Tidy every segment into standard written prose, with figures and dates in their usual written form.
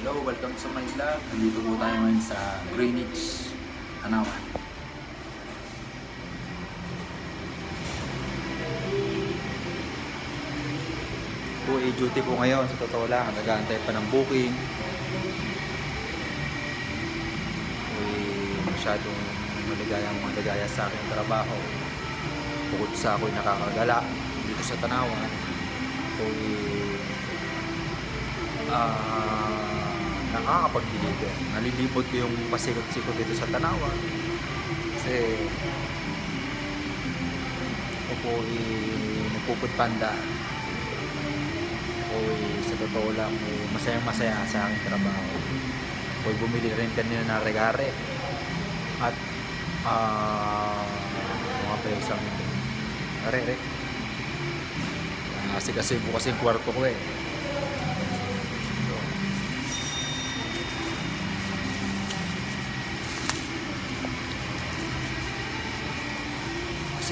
Hello, welcome sa my vlog. Nandito po tayo ngayon sa Greenwich, Anawan. Po duty po ngayon, sa totoo lang, nag-aantay pa ng booking. Masyadong maligaya sa aking trabaho. Bukod sa ako'y nakakagala dito sa Tanawan, nakakapag-deliver. Nalilibot ko yung pasikot-sikot dito sa Tanawan kasi ako po nagpuputpanda. Sa totoo lang masayang-masaya sa aking trabaho. Bumili rin kanina na regare at mga pa isang rere kasi bukas yung kwarto ko eh.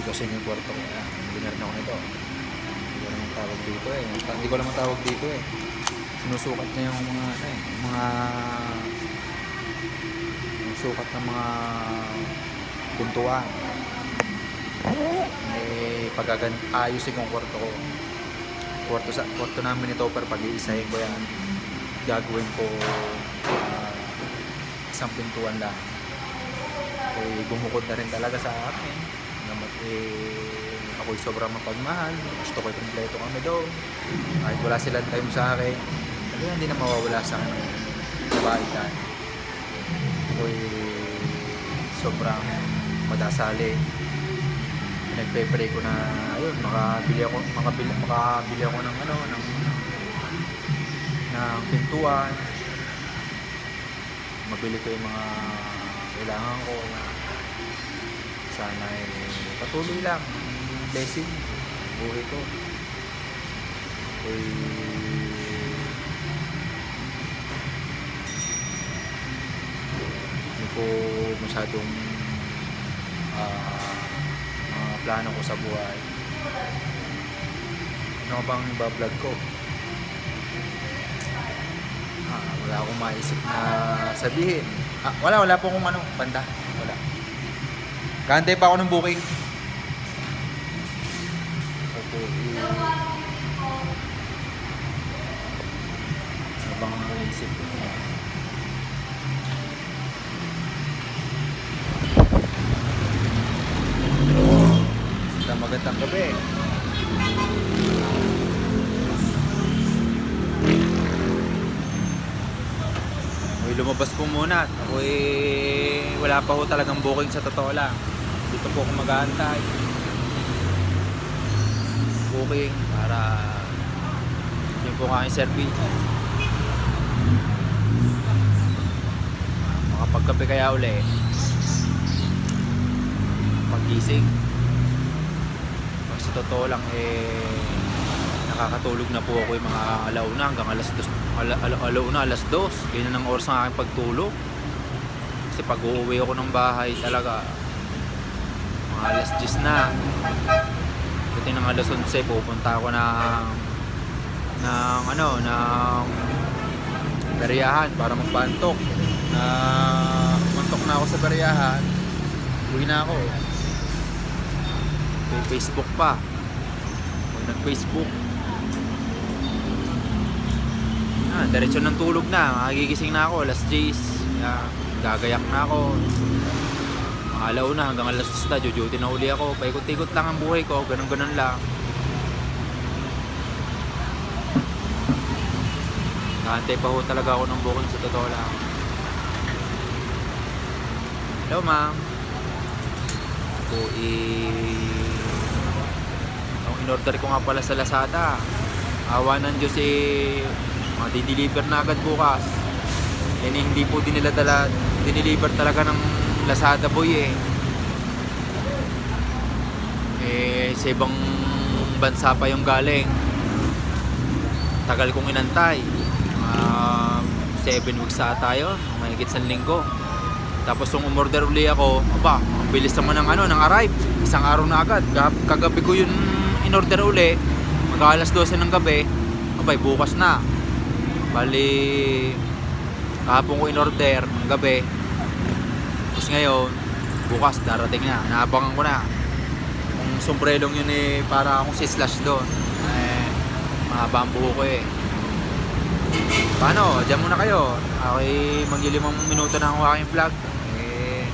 Kasi yung kwarto ko. Binarin ako nito. Hindi ko naman tawag dito eh. Hindi ko naman tawag dito eh. Sinusukat na yung mga sinusukat ng mga buntuan. Ayusin yung kwarto ko. Kwarto namin ito, pero pag-iisahin ko yan. Gagawin ko isang pintuan lang. Bumukod na rin talaga sa akin. Ako'y sobrang mapagmahal. Gusto ko kompleto kami doon. Kahit wala silang time sa akin, hindi na mawawala sa akin ng kabaitan. Ako'y sobrang madasali. Nagpe-pray ko na ayun, makabili ako ng pintuan. Mabili ko yung mga kailangan ko. Sana ay patuloy lang blessing buhay ko. Hindi ko masyadong plano ko sa buhay. Ano bang iba-vlog ko? Wala akong maisip na sabihin. Wala po akong banda. Wala. Kaantay pa ako ng booking. Ano bang naisip ko? Magandang gabi. Lumabas po muna. Wala pa ho talagang booking sa totoo lang. Dito po ako mag-aantay booking para yun po kami service. Makapagkape kaya uli paggising. Sa totoo lang nakakatulog na po ako yung mga alauna hanggang alas 2. Ganyan ang oras ng aking pagtulog. Kasi pag uuwi ako ng bahay talaga mga alas 10 na. Pati ng alas 11 pupunta ako ng beriyahan para magpantok. Mantok na ako sa beriyahan. Uwi na ako. May Facebook pa. Pag nag-Facebook diretso ng tulog na. Magigising na ako alas 10. Gagayak na ako. Mga alauna hanggang alas 2 duty na uli ako. Paikot-ikot lang ang buhay ko. Ganun-ganun lang. Nakantay pa ho talaga ako ng booking sa totoo lang. Hello ma'am. Ako ang in-order ko nga pala sa Lazada. Awa ng Diyos di-deliver na agad bukas. Hindi po dineliver talaga ng Lazada boy sa ibang bansa pa yung galing. Tagal kong inantay. 7 weeks sa tayo, mahigit sa linggo. Tapos yung umorder uli ako, ang bilis naman ng arrive. Isang araw na agad. Kagabi ko yun in-order uli, mag alas 12 ng gabi, bukas na. Bali Kahapon ko in-order ng gabi. Tapos ngayon, bukas darating na. Naabangan ko na. Yung sombrelong yun eh, para akong si Slash doon. Eh, mahaba ang buho ko eh. Paano? Diyan muna kayo. Okay, mag-5 minuto na ang aking vlog. Eh,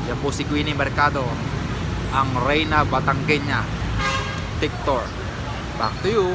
yan po si Queenie Mercado, ang Reyna Batangueña. Victor, back to you.